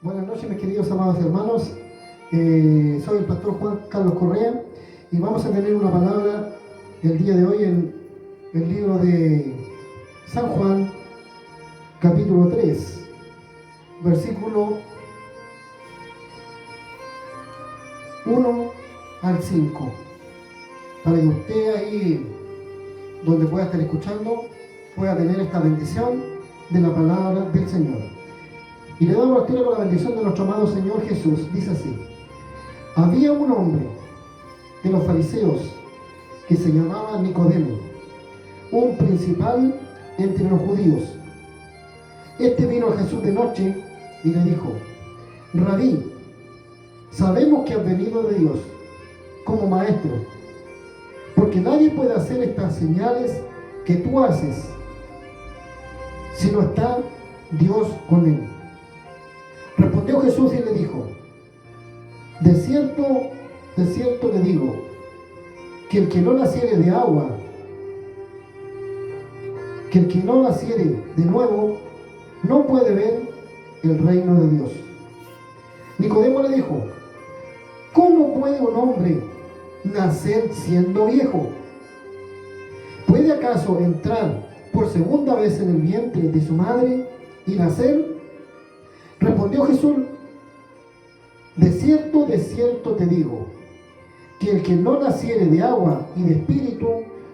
Buenas noches, mis queridos amados hermanos. Soy el pastor Juan Carlos Correa y vamos a tener una palabra el día de hoy en el libro de San Juan, capítulo 3, versículo 1 al 5. Para que usted ahí, donde pueda estar escuchando, pueda tener esta bendición de la palabra del Señor. Y le damos lectura con la bendición de nuestro amado Señor Jesús. Dice así: había un hombre de los fariseos que se llamaba Nicodemo, un principal entre los judíos. Este vino a Jesús de noche y le dijo: Rabí, sabemos que has venido de Dios como maestro, porque nadie puede hacer estas señales que tú haces si no está Dios con él. Respondió Jesús y le dijo: de cierto te digo, que el que no naciere de agua, que el que no naciere de nuevo, no puede ver el reino de Dios. Nicodemo le dijo: ¿cómo puede un hombre nacer siendo viejo? ¿Puede acaso entrar por segunda vez en el vientre de su madre y nacer? Respondió Jesús: de cierto te digo, que el que no naciere de agua y de espíritu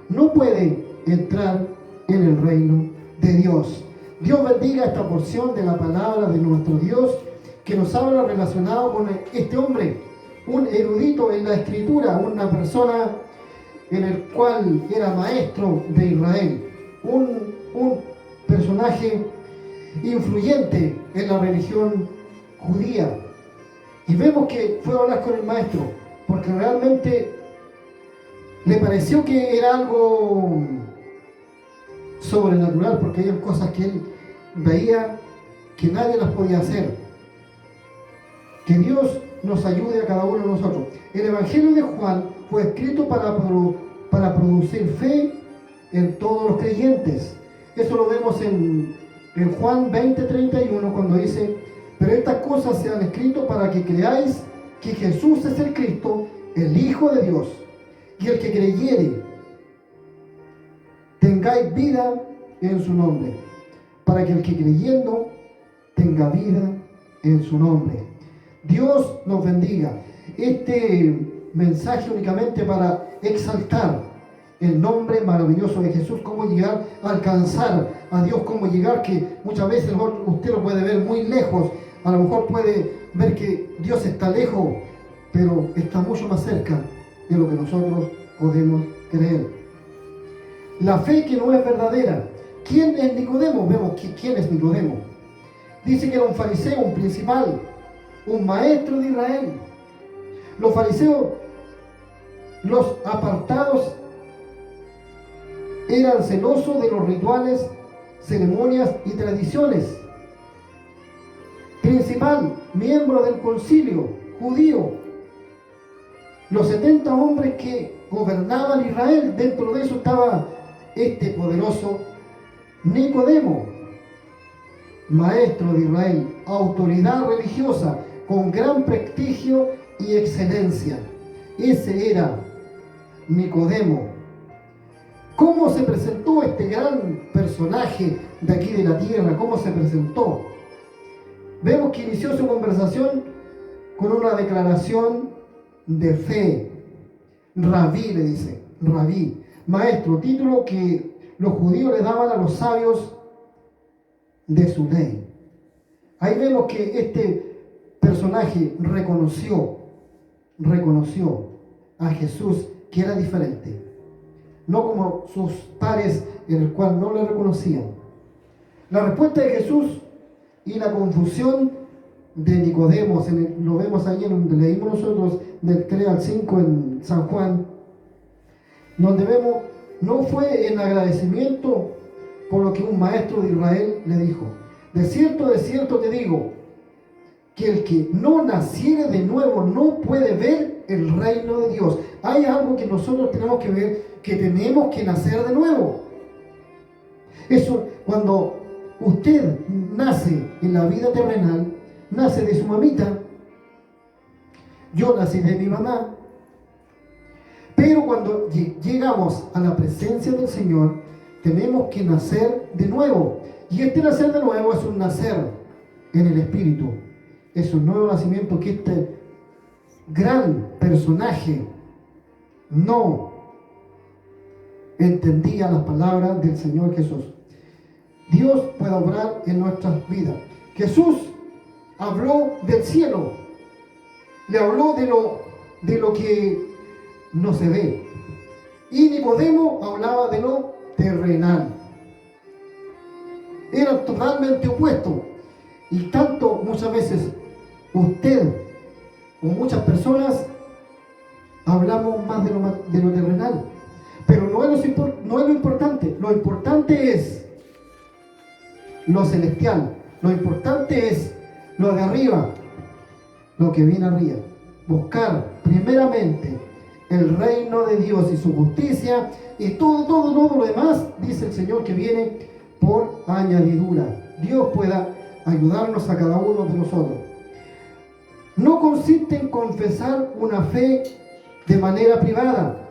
no puede entrar en el reino de Dios. Dios bendiga esta porción de la palabra de nuestro Dios, que nos habla relacionado con este hombre, un erudito en la escritura, una persona en el cual era maestro de Israel, un personaje influyente en la religión judía. Y vemos que fue a hablar con el maestro porque realmente le pareció que era algo sobrenatural, porque había cosas que él veía que nadie las podía hacer. Que Dios nos ayude a cada uno de nosotros. El Evangelio de Juan fue escrito para producir fe en todos los creyentes. Eso lo vemos en Juan 20:31, cuando dice: pero estas cosas se han escrito para que creáis que Jesús es el Cristo, el Hijo de Dios, y el que creyere tengáis vida en su nombre, para que el que creyendo tenga vida en su nombre. Dios nos bendiga. Este mensaje únicamente para exaltar el nombre maravilloso de Jesús, cómo llegar a alcanzar a Dios, cómo llegar, que muchas veces usted lo puede ver muy lejos, a lo mejor puede ver que Dios está lejos, pero está mucho más cerca de lo que nosotros podemos creer. La fe que no es verdadera. ¿Quién es Nicodemo? Vemos quién es Nicodemo. Dice que era un fariseo, un principal, un maestro de Israel. Los fariseos, los apartados, eran celosos de los rituales, ceremonias y tradiciones. Principal, miembro del concilio judío. Los 70 hombres que gobernaban Israel, dentro de eso estaba este poderoso Nicodemo, maestro de Israel, autoridad religiosa con gran prestigio y excelencia. Ese era Nicodemo. ¿Cómo se presentó este gran personaje de aquí de la tierra? ¿Cómo se presentó? Vemos que inició su conversación con una declaración de fe. Rabí, le dice, Rabí, maestro, título que los judíos le daban a los sabios de su ley. Ahí vemos que este personaje reconoció a Jesús, que era diferente, no como sus pares, en el cual no le reconocían. La respuesta de Jesús y la confusión de Nicodemo, lo vemos ahí en donde leímos nosotros del 3 al 5 en San Juan, donde vemos, no fue en agradecimiento por lo que un maestro de Israel le dijo: de cierto te digo, que el que no naciere de nuevo no puede ver el reino de Dios. Hay algo que nosotros tenemos que ver, que tenemos que nacer de nuevo. Eso, cuando usted nace en la vida terrenal, nace de su mamita, yo nací de mi mamá. Pero cuando llegamos a la presencia del Señor, tenemos que nacer de nuevo. Y este nacer de nuevo es un nacer en el Espíritu. Es un nuevo nacimiento que este gran personaje no entendía las palabras del Señor Jesús. Dios puede obrar en nuestras vidas. Jesús habló del cielo. Le habló de lo que no se ve. Y Nicodemo hablaba de lo terrenal. Era totalmente opuesto. Y tanto muchas veces usted o muchas personas hablamos más de lo terrenal. Pero no es lo importante. Lo importante es lo celestial. Lo importante es lo de arriba. Lo que viene arriba. Buscar primeramente el reino de Dios y su justicia, y todo lo demás, dice el Señor, que viene por añadidura. Dios pueda ayudarnos a cada uno de nosotros. No consiste en confesar una fe de manera privada.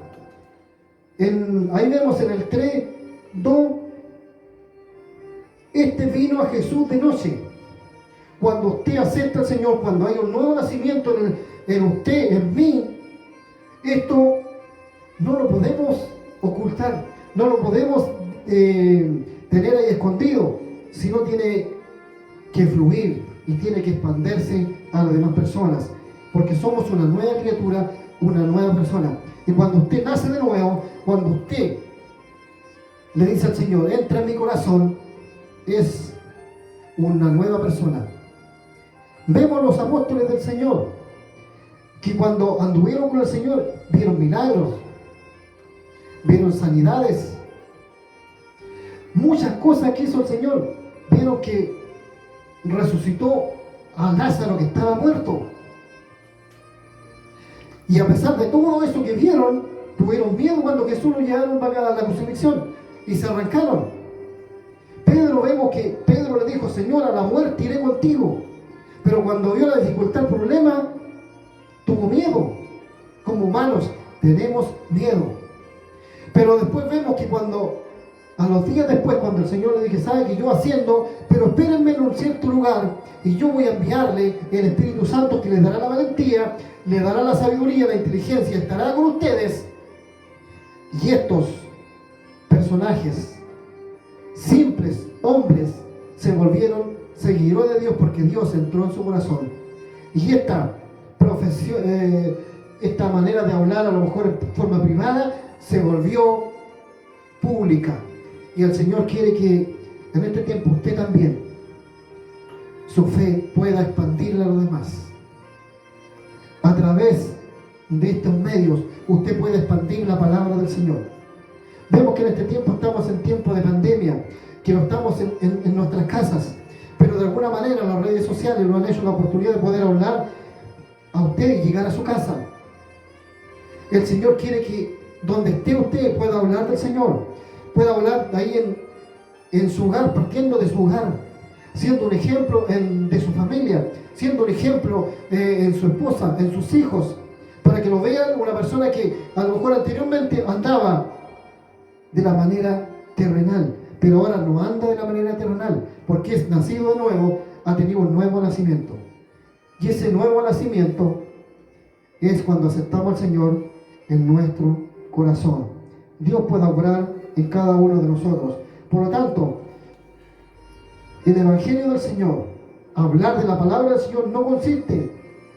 Ahí vemos en el 3:2, este vino a Jesús de noche. Cuando usted acepta al Señor, cuando hay un nuevo nacimiento en usted, en mí, esto no lo podemos ocultar, no lo podemos tener ahí escondido, sino tiene que fluir y tiene que expandirse a las demás personas, porque somos una nueva criatura, una nueva persona. Y cuando usted nace de nuevo, cuando usted le dice al Señor, entra en mi corazón, es una nueva persona. Vemos los apóstoles del Señor, que cuando anduvieron con el Señor, vieron milagros, vieron sanidades, muchas cosas que hizo el Señor. Vieron que resucitó a Lázaro que estaba muerto. Y a pesar de todo eso que vieron, tuvieron miedo cuando Jesús lo llevaron para la crucifixión y se arrancaron. Pedro, vemos que Pedro le dijo, Señor, a la muerte iré contigo. Pero cuando vio la dificultad, el problema, tuvo miedo. Como humanos tenemos miedo. Pero después vemos que a los días después, cuando el Señor le dije, sabe que yo haciendo, pero espérenme en un cierto lugar y yo voy a enviarle el Espíritu Santo que les dará la valentía, le dará la sabiduría, la inteligencia, estará con ustedes. Y estos personajes, simples hombres, se volvieron seguidores de Dios porque Dios entró en su corazón. Y esta profesión, esta manera de hablar, a lo mejor en forma privada, se volvió pública. Y el Señor quiere que en este tiempo usted también, su fe, pueda expandirla a los demás. A través de estos medios, usted puede expandir la palabra del Señor. Vemos que en este tiempo estamos en tiempo de pandemia, que no estamos en nuestras casas, pero de alguna manera las redes sociales nos han hecho la oportunidad de poder hablar a usted y llegar a su casa. El Señor quiere que donde esté usted pueda hablar del Señor, pueda hablar ahí en su hogar, partiendo de su hogar, siendo un ejemplo de su familia, siendo un ejemplo en su esposa, en sus hijos, para que lo vean una persona que a lo mejor anteriormente andaba de la manera terrenal, pero ahora no anda de la manera terrenal, porque es nacido de nuevo, ha tenido un nuevo nacimiento. Y ese nuevo nacimiento es cuando aceptamos al Señor en nuestro corazón. Dios puede obrar en cada uno de nosotros. Por lo tanto, el Evangelio del Señor, hablar de la palabra del Señor, no consiste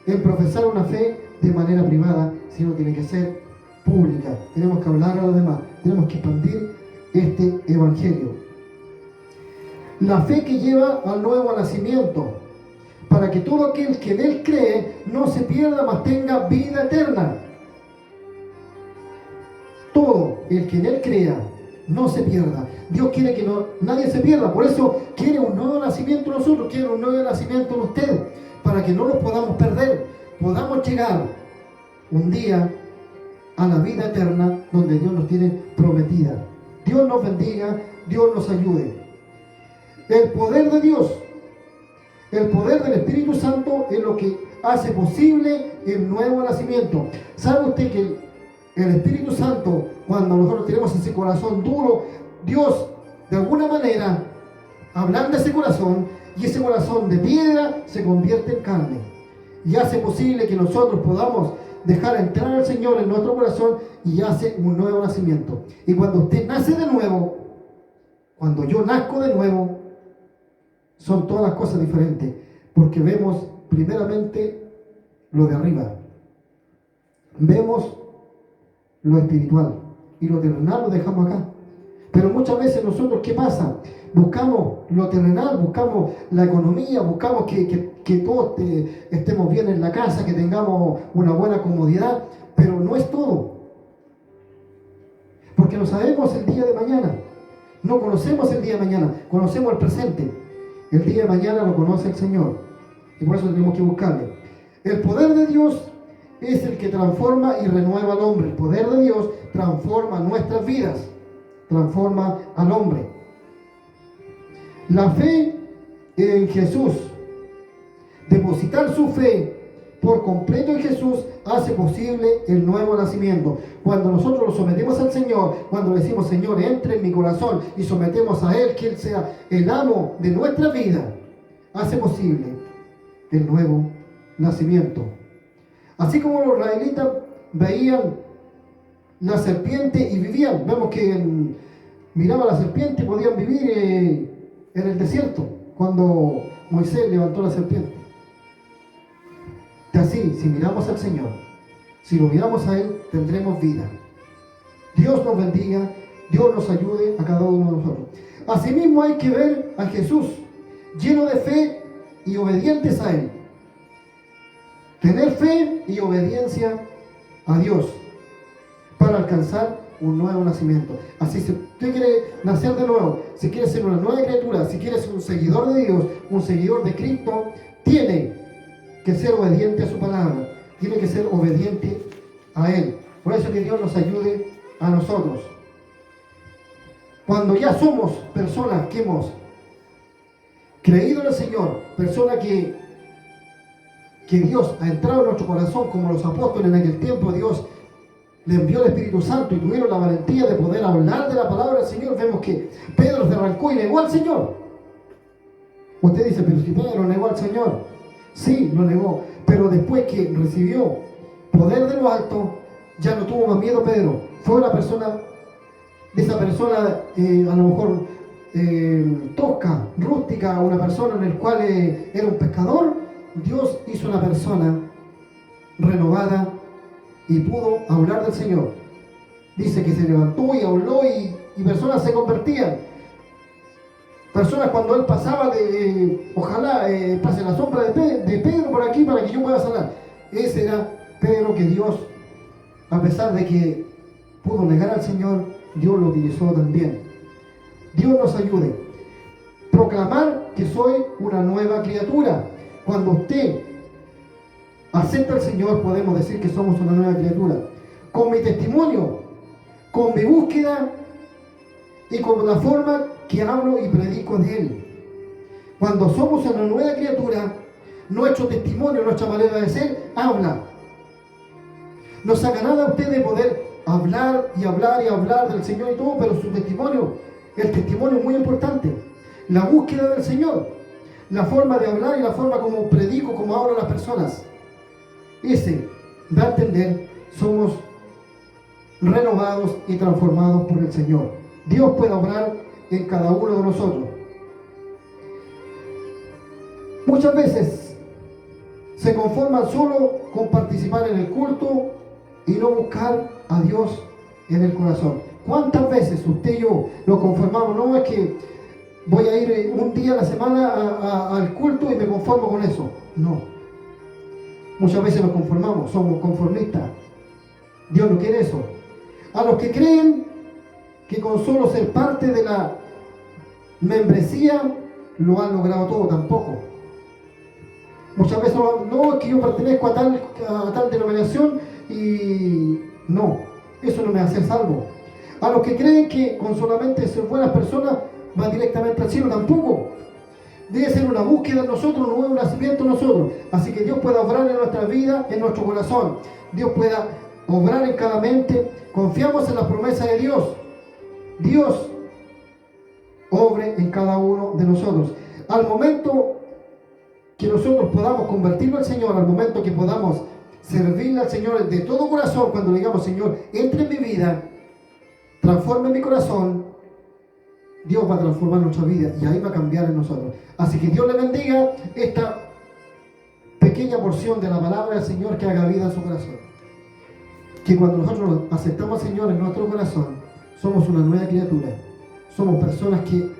en profesar una fe de manera privada, sino tiene que ser pública. Tenemos que hablar a los demás, tenemos que expandir este Evangelio. La fe que lleva al nuevo nacimiento, para que todo aquel que en Él cree no se pierda, mas tenga vida eterna. Todo el que en Él crea no se pierda. Dios quiere que nadie se pierda. Por eso quiere un nuevo nacimiento en nosotros, quiere un nuevo nacimiento en usted, para que no nos podamos perder, podamos llegar un día a la vida eterna donde Dios nos tiene prometida. Dios nos bendiga, Dios nos ayude. El poder de Dios El poder del Espíritu Santo es lo que hace posible el nuevo nacimiento. ¿Sabe usted que el Espíritu Santo, cuando nosotros tenemos ese corazón duro, Dios de alguna manera ablanda ese corazón y ese corazón de piedra se convierte en carne y hace posible que nosotros podamos dejar entrar al Señor en nuestro corazón y hace un nuevo nacimiento? Y cuando usted nace de nuevo, cuando yo nazco de nuevo, son todas las cosas diferentes, porque vemos primeramente lo de arriba, vemos lo espiritual y lo terrenal lo dejamos acá. Pero muchas veces nosotros, ¿qué pasa? Buscamos lo terrenal, buscamos la economía, buscamos que todos estemos bien en la casa, que tengamos una buena comodidad, pero no es todo, porque no sabemos el día de mañana, no conocemos el día de mañana, conocemos el presente. El día de mañana lo conoce el Señor y por eso tenemos que buscarle. El poder de Dios es el que transforma y renueva al hombre. El poder de Dios transforma nuestras vidas, transforma al hombre. La fe en Jesús, depositar su fe por completo en Jesús, hace posible el nuevo nacimiento. Cuando nosotros lo sometemos al Señor, cuando le decimos: Señor, entre en mi corazón, y sometemos a Él, que Él sea el amo de nuestra vida, hace posible el nuevo nacimiento. Así como los israelitas veían la serpiente y vivían, vemos que miraban la serpiente y podían vivir en el desierto, cuando Moisés levantó la serpiente. Y así, si miramos al Señor, si lo miramos a Él, tendremos vida. Dios nos bendiga, Dios nos ayude a cada uno de nosotros. Asimismo hay que ver a Jesús lleno de fe y obedientes a Él. Tener fe y obediencia a Dios para alcanzar un nuevo nacimiento. Así, si usted quiere nacer de nuevo, si quiere ser una nueva criatura, si quiere ser un seguidor de Dios, un seguidor de Cristo, tiene que ser obediente a su palabra, tiene que ser obediente a Él. Por eso que Dios nos ayude a nosotros. Cuando ya somos personas que hemos creído en el Señor, personas que Dios ha entrado en nuestro corazón, como los apóstoles en aquel tiempo, Dios le envió el Espíritu Santo y tuvieron la valentía de poder hablar de la palabra del Señor. Vemos que Pedro se arrancó y negó al Señor. Usted dice: pero si Pedro negó al Señor. Sí, lo negó, pero después que recibió poder de lo alto, ya no tuvo más miedo Pedro. Fue una persona, esa persona a lo mejor tosca, rústica, una persona en la cual era un pescador. Dios hizo una persona renovada y pudo hablar del Señor. Dice que se levantó y habló y personas se convertían. Personas, cuando él pasaba, ojalá pase la sombra de Pedro por aquí para que yo pueda sanar. Ese era Pedro que Dios, a pesar de que pudo negar al Señor, Dios lo utilizó también. Dios nos ayude. Proclamar que soy una nueva criatura. Cuando usted acepta al Señor, podemos decir que somos una nueva criatura. Con mi testimonio, con mi búsqueda y con la forma que hablo y predico de Él. Cuando somos una nueva criatura, nuestro testimonio, nuestra manera de ser, habla. No saca nada a usted de poder hablar y hablar y hablar del Señor y todo, pero su testimonio, el testimonio es muy importante. La búsqueda del Señor, la forma de hablar y la forma como predico, como hablo a las personas. Ese da a entender, somos renovados y transformados por el Señor. Dios puede obrar en cada uno de nosotros. Muchas veces se conforman solo con participar en el culto y no buscar a Dios en el corazón. ¿Cuántas veces usted y yo nos conformamos? No es que voy a ir un día a la semana al culto y me conformo con eso. No. Muchas veces nos conformamos, somos conformistas. Dios no quiere eso. A los que creen que con solo ser parte de la membresía lo han logrado todo, tampoco. Muchas veces no, es que yo pertenezco a tal denominación y no, eso no me hace salvo. A los que creen que con solamente ser buenas personas van directamente al cielo, tampoco. debe ser una búsqueda en nosotros, un nuevo nacimiento en nosotros. Así que Dios pueda obrar en nuestra vida, en nuestro corazón. Dios pueda obrar en cada mente. Confiamos en las promesas de Dios. Dios obre en cada uno de nosotros. Al momento que nosotros podamos convertirlo al Señor, al momento que podamos servirle al Señor de todo corazón, cuando le digamos, Señor, entre en mi vida, transforme mi corazón, Dios va a transformar nuestra vida y ahí va a cambiar en nosotros. Así que Dios le bendiga esta pequeña porción de la palabra del Señor que haga vida en su corazón. Que cuando nosotros aceptamos al Señor en nuestro corazón, somos una nueva criatura. Somos personas que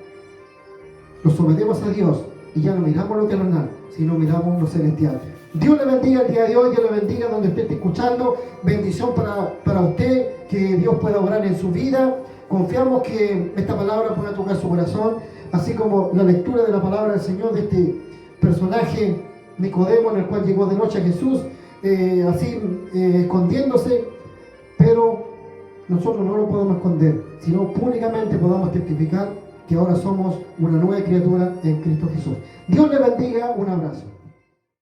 nos sometemos a Dios y ya no miramos lo terrenal, sino miramos lo celestial. Dios le bendiga el día de hoy, Dios le bendiga donde usted esté escuchando. Bendición para usted, que Dios pueda obrar en su vida. Confiamos que esta palabra pueda tocar su corazón, así como la lectura de la palabra del Señor, de este personaje Nicodemo, en el cual llegó de noche a Jesús, escondiéndose, pero nosotros no lo podemos esconder, sino públicamente podamos testificar que ahora somos una nueva criatura en Cristo Jesús. Dios le bendiga, un abrazo.